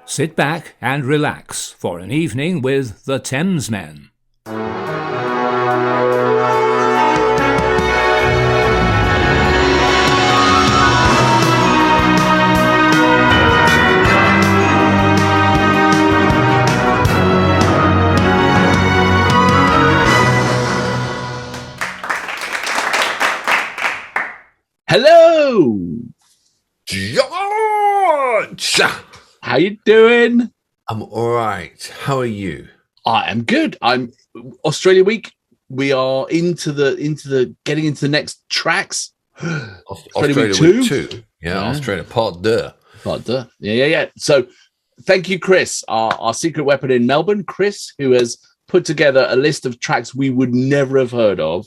Sit back and relax for an evening with the Thamesmen. Hello, George. How you doing? I'm all right. How are you? I am good. I'm Australia week. We are into the getting into the next tracks. Australia week 2. Yeah, Australia part deux. Yeah. So thank you, Chris, our secret weapon in Melbourne, Chris, who has put together a list of tracks we would never have heard of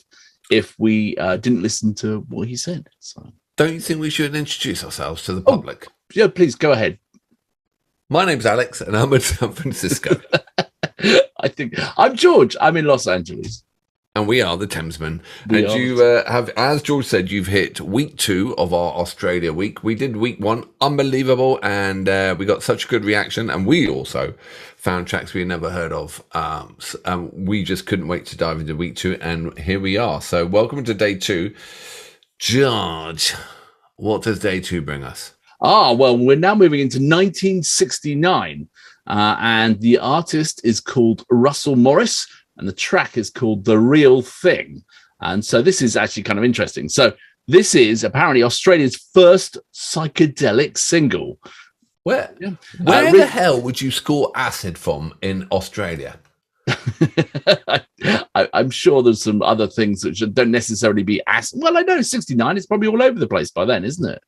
if we didn't listen to what he said. So, don't you think we should introduce ourselves to the public? Yeah, please go ahead. My name's Alex, and I'm in San Francisco. I think I'm George. I'm in Los Angeles, and we are the Thamesmen. And you have, as George said, you've hit week 2 of our Australia week. We did week 1, unbelievable, and we got such a good reaction. And we also found tracks we had never heard of. We just couldn't wait to dive into week 2, and here we are. So welcome to day 2. George, what does day 2 bring us? Well, we're now moving into 1969, and the artist is called Russell Morris, and the track is called The Real Thing. And so this is actually kind of interesting. So this is apparently Australia's first psychedelic single. Where the hell would you score acid from in Australia? I'm sure there's some other things that don't necessarily be acid. Well, I know 69 is probably all over the place by then, isn't it?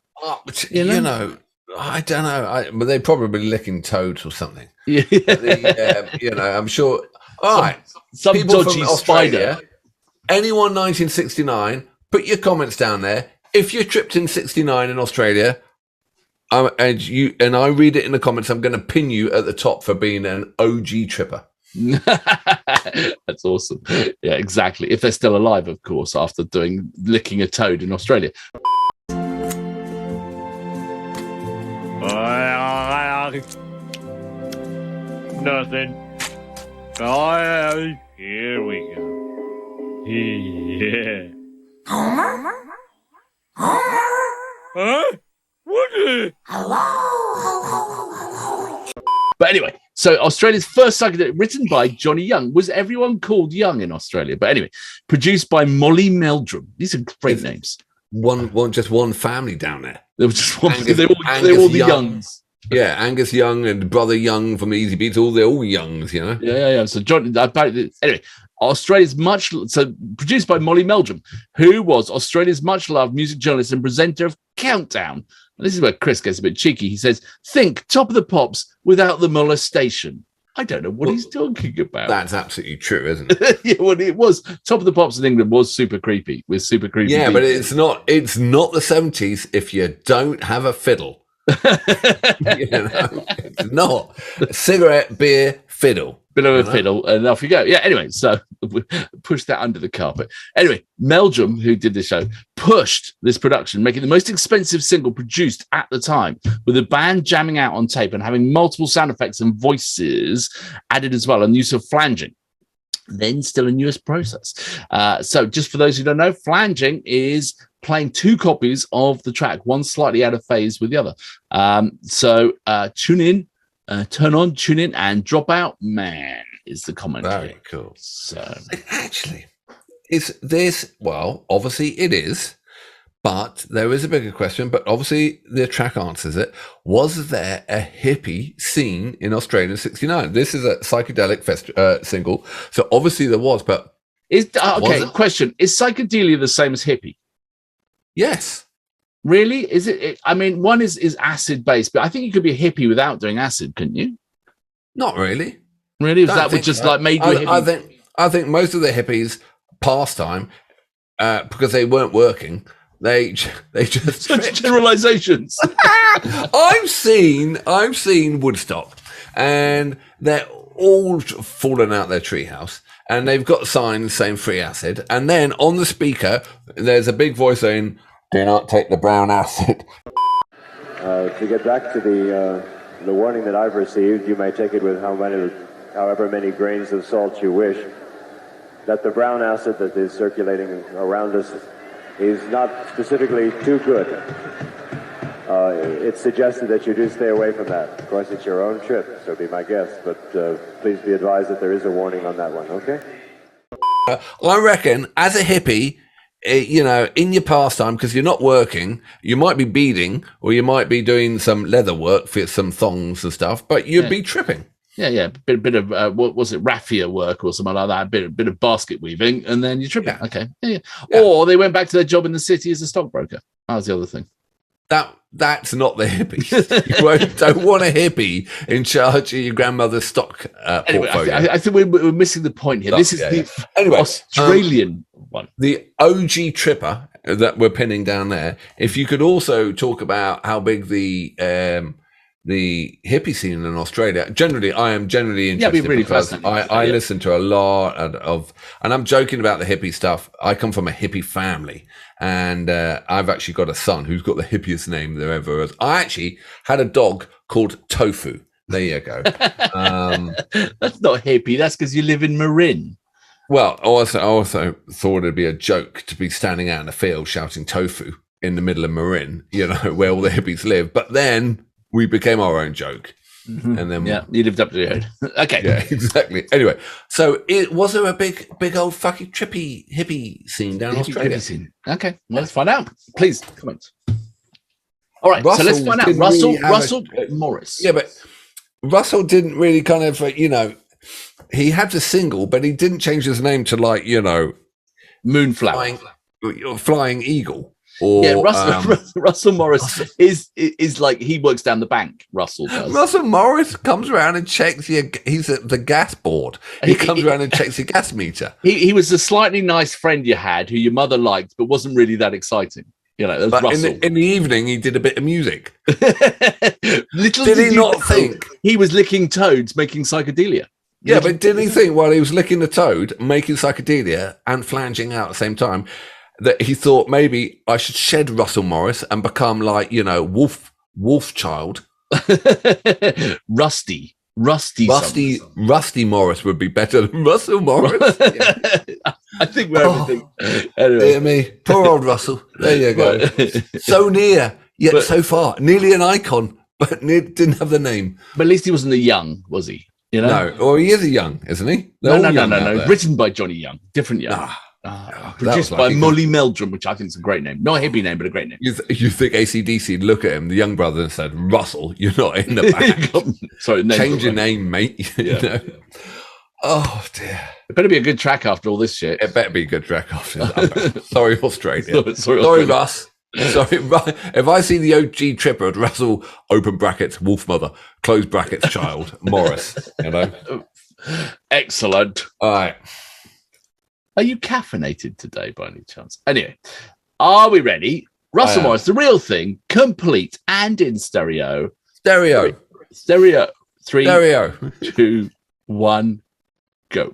You know, I don't know. But they're probably licking toads or something. Yeah. I'm sure. All right. Some people dodgy from Australia, spider. Anyone 1969, put your comments down there. If you tripped in 69 in Australia, and I read it in the comments, I'm going to pin you at the top for being an OG tripper. That's awesome. Yeah, exactly. If they're still alive, of course, after licking a toad in Australia. Nothing. Here we go. Yeah. Huh? What? But anyway, so Australia's first psychedelic, written by Johnny Young. Was everyone called Young in Australia? But anyway, produced by Molly Meldrum. These are great names. Just one family down there. There was just one. They're all the Youngs. Yeah, Angus Young and Brother Young from Easy Beats. They're all Youngs, you know. Yeah. So anyway, produced by Molly Meldrum, who was Australia's much loved music journalist and presenter of Countdown. And this is where Chris gets a bit cheeky. He says, "Think Top of the Pops without the molestation." I don't know what he's talking about. That's absolutely true, isn't it? Yeah, well, it was Top of the Pops in England was super creepy with super creepy. Yeah, people. but it's not the 70s if you don't have a fiddle. It's not a cigarette, beer, fiddle. Bit of a fiddle, and off you go. Yeah, anyway, so push that under the carpet. Anyway, Meldrum, who did the show, pushed this production, making the most expensive single produced at the time, with the band jamming out on tape and having multiple sound effects and voices added as well, and use of flanging. Then still a newest process. So just for those who don't know, flanging is playing 2 copies of the track, one slightly out of phase with the other. So tune in. Turn on, tune in, and drop out, man, is the commentary. Very cool. So actually, is this, well, obviously it is, but there is a bigger question, but obviously the track answers it. Was there a hippie scene in Australia in 69? This is a psychedelic single, so obviously there was, but... Question. Is psychedelia the same as hippie? Yes. Really? Is it? I mean, one is acid based, but I think you could be a hippie without doing acid, couldn't you? Not really. Really? That would just like made you a hippie? I think most of the hippies pastime, because they weren't working, they just such generalizations. I've seen Woodstock, and they're all fallen out their treehouse, and they've got signs saying free acid, and then on the speaker there's a big voice saying, Do not take the brown acid. To get back to the warning that I've received, you may take it with however many grains of salt you wish, that the brown acid that is circulating around us is not specifically too good. It's suggested that you do stay away from that. Of course, it's your own trip, so be my guest, but please be advised that there is a warning on that one, okay? I reckon, as a hippie, in your pastime, because you're not working, you might be beading, or you might be doing some leather work for some thongs and stuff, but you'd be tripping. Yeah. Bit of what was it, raffia work or something like that. Bit of basket weaving, and then you're tripping. Yeah. Okay. Yeah. Or they went back to their job in the city as a stockbroker. That was the other thing. That's not the hippie. You don't want a hippie in charge of your grandmother's stock portfolio. I think we're missing the point here. This is the Australian one. The OG tripper that we're pinning down there. If you could also talk about how big the hippie scene in Australia. Generally, I am generally interested. Yeah, be really because fascinating. I listen to a lot of, and I'm joking about the hippie stuff. I come from a hippie family, and I've actually got a son who's got the hippiest name there ever was. I actually had a dog called Tofu. There you go. That's not hippie. That's because you live in Marin. Well, I also thought it'd be a joke to be standing out in the field shouting tofu in the middle of Marin, where all the hippies live. But then we became our own joke. Mm-hmm. And then you lived up to your head. Okay. Yeah, exactly. Anyway, so was there a big old fucking trippy hippie scene down in Australia? Hippie scene. Okay, well, let's find out. Please comment. All right, so let's find out. Russell Morris. Yeah, but Russell didn't really kind of, he had the single, but he didn't change his name to Moonflower, Flying Eagle. Or, Russell Morris is like, he works down the bank. Russell does. Russell Morris comes around and checks he's at the gas board. He comes around and checks your gas meter. He was a slightly nice friend you had who your mother liked, but wasn't really that exciting. But Russell. In the evening, he did a bit of music. Did he not think he was licking toads, making psychedelia? Yeah, but didn't he think while he was licking the toad, making psychedelia and flanging out at the same time, that he thought maybe I should shed Russell Morris and become Wolf Child? Rusty Morris would be better than Russell Morris. Yeah. I think we're everything. Anyway. Dear me, poor old Russell. There you go. So near, yet so far. Nearly an icon, but didn't have the name. But at least he wasn't a Young, was he? No, or he is a Young, isn't he? No. Written by Johnny Young, different Young. Produced by Molly Meldrum, which I think is a great name. Not a hippie name, but a great name. You think AC/DC look at him, the Young brother, and said, Russell, you're not in the back. Sorry, change your name, mate. Oh, dear. It better be a good track after all this shit. It better be a good track after that. Sorry, Australia. Sorry, Russ. Sorry, if I see the OG tripper at Russell, open brackets, Wolf Mother, close brackets, Child, Morris, Excellent. All right. Are you caffeinated today by any chance? Anyway, are we ready? Russell Morris, the real thing, complete and in stereo. Stereo. 3, 2, 1, go.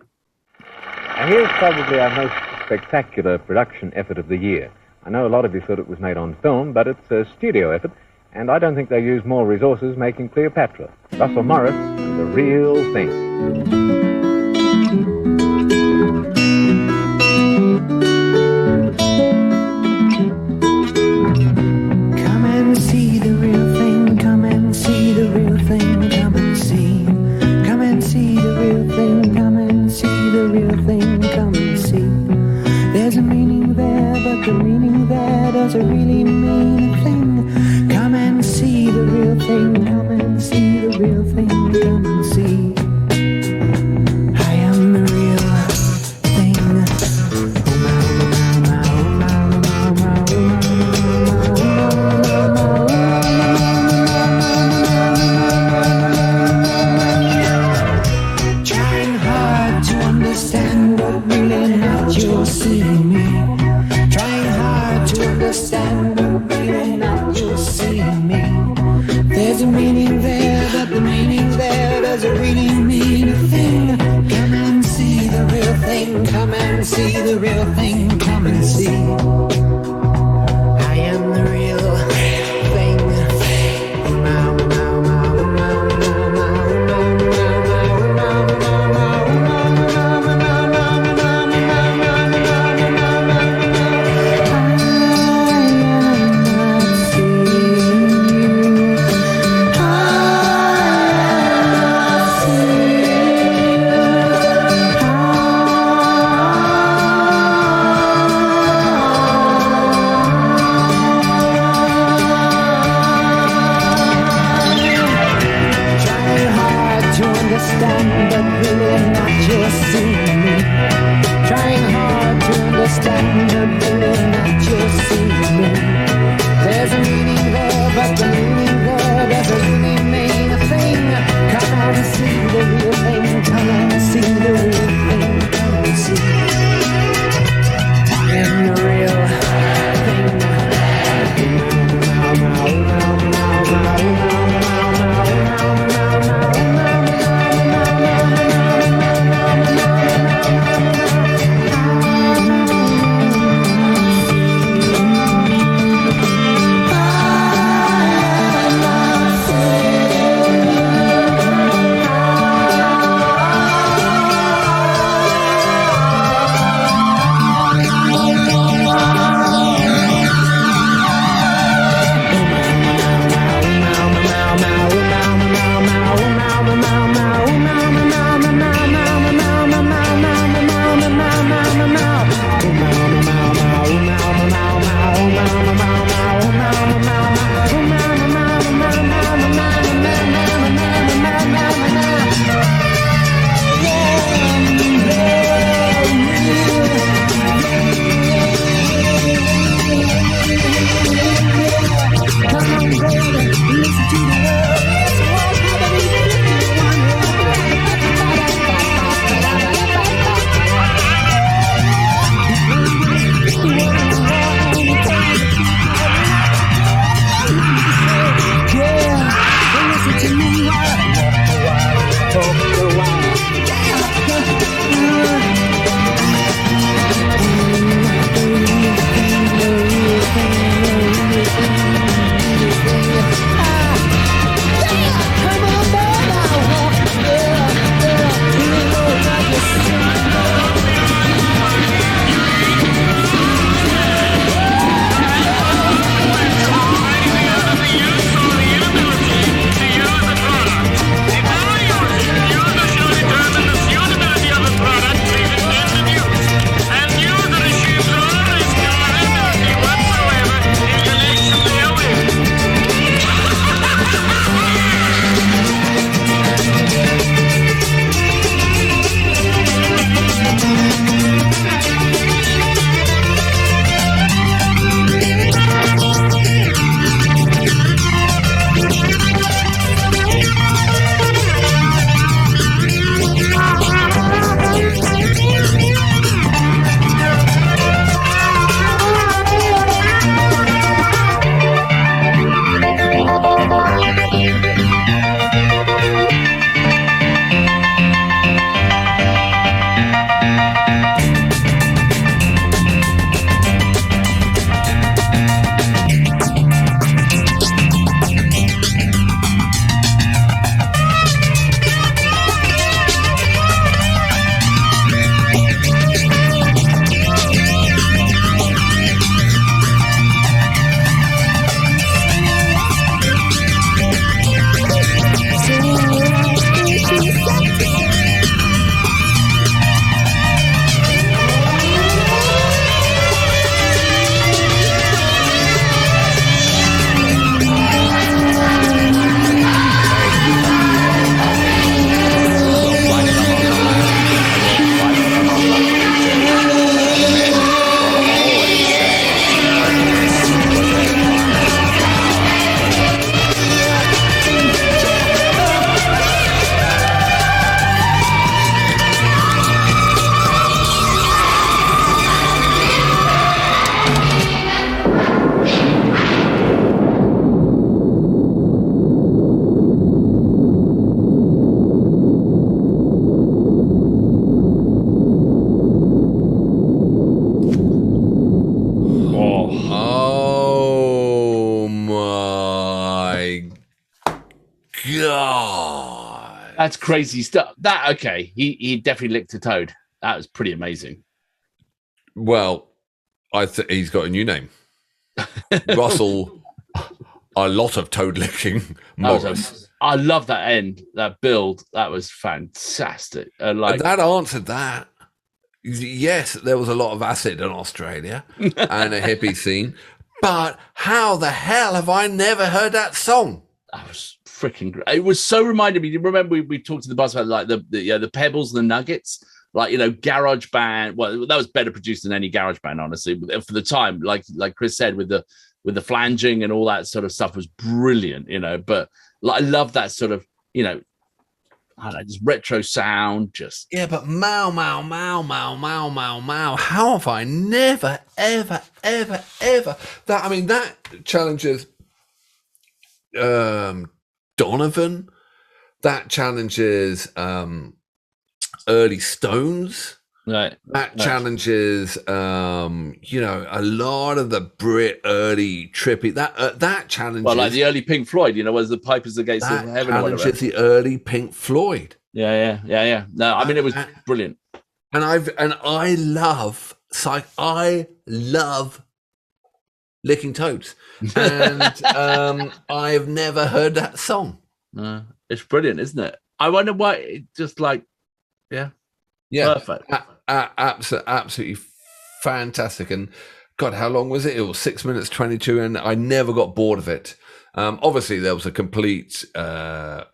Now here's probably our most spectacular production effort of the year. I know a lot of you thought it was made on film, but it's a studio effort, and I don't think they used more resources making Cleopatra. Russell Morris and the real thing. Does it really mean a thing? Come and see the real thing. Come and see the real thing. Come and see. I am the real thing. Trying hard to understand, but really not. You're seeing me. Understand, but really not, you'll see me. There's a meaning there, but the meaning there doesn't really mean a thing. Come and see the real thing. Come and see the real thing. Come and see. I really not just scenery. There's a meaning there, but the meaning there doesn't really mean a thing. Come and see the real thing. Come and see the real thing. Come and see. I am the real thing. That's crazy stuff. That okay. He definitely licked a toad. That was pretty amazing. Well, he's got a new name. Russell, a lot of toad licking Morris. I love that end, that build. That was fantastic. That answered that. Yes, there was a lot of acid in Australia and a hippie scene, but how the hell have I never heard that song? That was freaking great. It was so reminded me. You remember we talked to the bus about like the pebbles, the nuggets. like, you know, garage band. Well, that was better produced than any garage band, honestly, for the time. Like Chris said, with the flanging and all that sort of stuff was brilliant, you know. But like, I love that sort of, you know, I don't know, just retro sound. Just but Mau Mau Mau Mau Mau Mau Mau. How have I never ever that? I mean, that challenges Donovan. That challenges early Stones. right. That challenges, you know, a lot of the Brit early trippy. That challenges. Well, like the early Pink Floyd, you know, was the Pipers Against that Heaven. challenges the early Pink Floyd. Yeah. No, I mean, it was brilliant. And I love Licking Toads, and I've never heard that song. It's brilliant, isn't it? I wonder why it just like, yeah, perfect. Absolutely fantastic. And God, how long was it? It was 6 minutes 22, and I never got bored of it. Obviously, there was a complete, you know,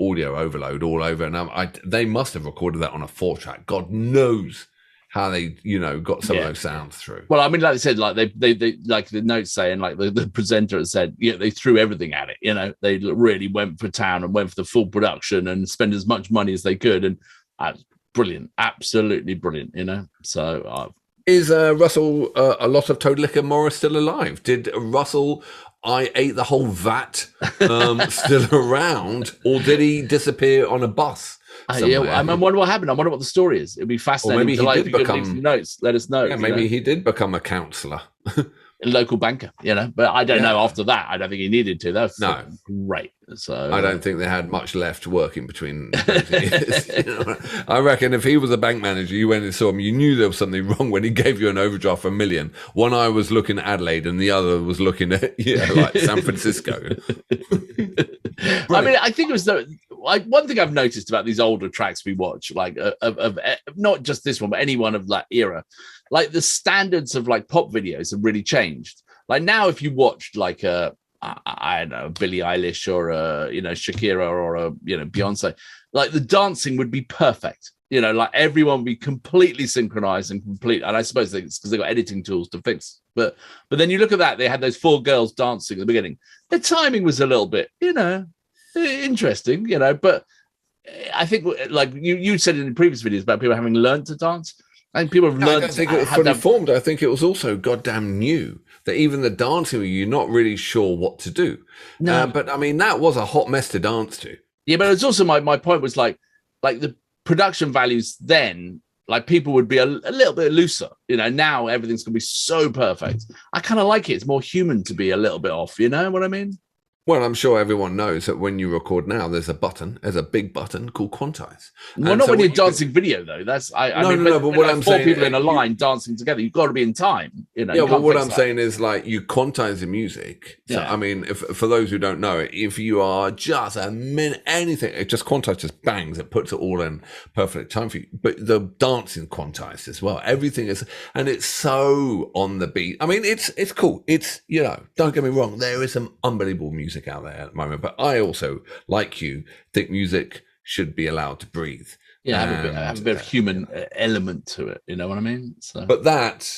audio overload all over, and they must have recorded that on a 4-track. God knows how they, you know, got some of those sounds through. Well, I mean, like I said, like they like the notes say, and like the presenter has said, yeah, they threw everything at it. You know, they really went for town and went for the full production and spend as much money as they could, and brilliant, absolutely brilliant. You know, so is Russell a lot of Toad Liquor Morris still alive? Did Russell I ate the whole vat still around, or did he disappear on a bus? Yeah, I wonder what happened. I wonder what the story is. It'd be fascinating. Or maybe to he did become notes. Let us know. Yeah, maybe he did become a counsellor, a local banker. You know, but I don't know. After that, I don't think he needed to. That's great. So I don't think they had much left working between those years. You know? I reckon if he was a bank manager, you went and saw him, you knew there was something wrong when he gave you an overdraft for $1 million. One eye was looking at Adelaide, and the other was looking at like San Francisco. I mean, I think it was like one thing I've noticed about these older tracks we watch, like of not just this one, but any one of that era, like the standards of like pop videos have really changed. Like now, if you watched like I don't know, Billie Eilish or Shakira or Beyonce, like the dancing would be perfect. You know, like everyone would be completely synchronized and complete. And I suppose it's because they got editing tools to fix. But then you look at that, they had those 4 girls dancing at the beginning. The timing was a little bit, you know, interesting, you know. But I think, like you said in the previous videos about people having learned to dance. I think people have learned. I don't think it was fully formed. I think it was also goddamn new. That even the dancing, you're not really sure what to do. No, but I mean that was a hot mess to dance to. Yeah, but it's also my point was like the production values then, like people would be a little bit looser. You know, now everything's gonna be so perfect. I kind of like it. It's more human to be a little bit off. You know what I mean? Well, I'm sure everyone knows that when you record now, there's a big button called quantize. Well, not when you're dancing video though. That's I mean, but what I'm saying, 4 people in a line dancing together, you've got to be in time. You know. Yeah, but what I'm saying is like you quantize the music. So, I mean, for those who don't know it, if you are just a minute anything, it just quantize just bangs. It puts it all in perfect time for you. But the dancing quantized as well. Everything is, and it's so on the beat. I mean, it's cool. It's, you know, don't get me wrong. There is some unbelievable music out there at the moment, but I also, like you, think music should be allowed to breathe. Yeah, have a bit of human element to it. You know what I mean? So. But that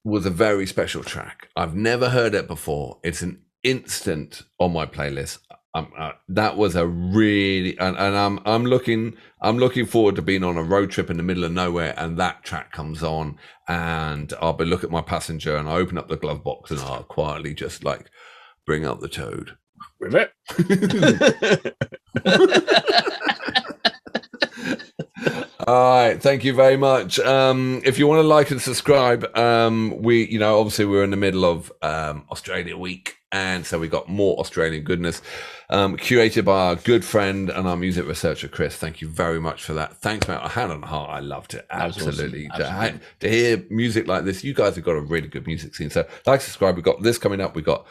was a very special track. I've never heard it before. It's an instant on my playlist. That was a really, and I'm looking forward to being on a road trip in the middle of nowhere, and that track comes on, and I'll be looking at my passenger, and I open up the glove box, and I'll quietly just like bring up the Toad. Rivet. All right, thank you very much. If you want to like and subscribe, we, you know, obviously we're in the middle of Australia week, and so we got more Australian goodness curated by our good friend and our music researcher Chris. Thank you very much for that. Thanks, man. A hand on the heart. I loved it. Absolutely. Awesome. To hear music like this, you guys have got a really good music scene. So like, subscribe. We've got this coming up. We've got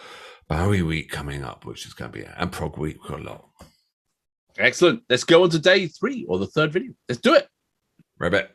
Bowie week coming up, which is going to be, and prog week. We've got a lot. Excellent. Let's go on to day 3 or the 3rd video. Let's do it. Rabbit.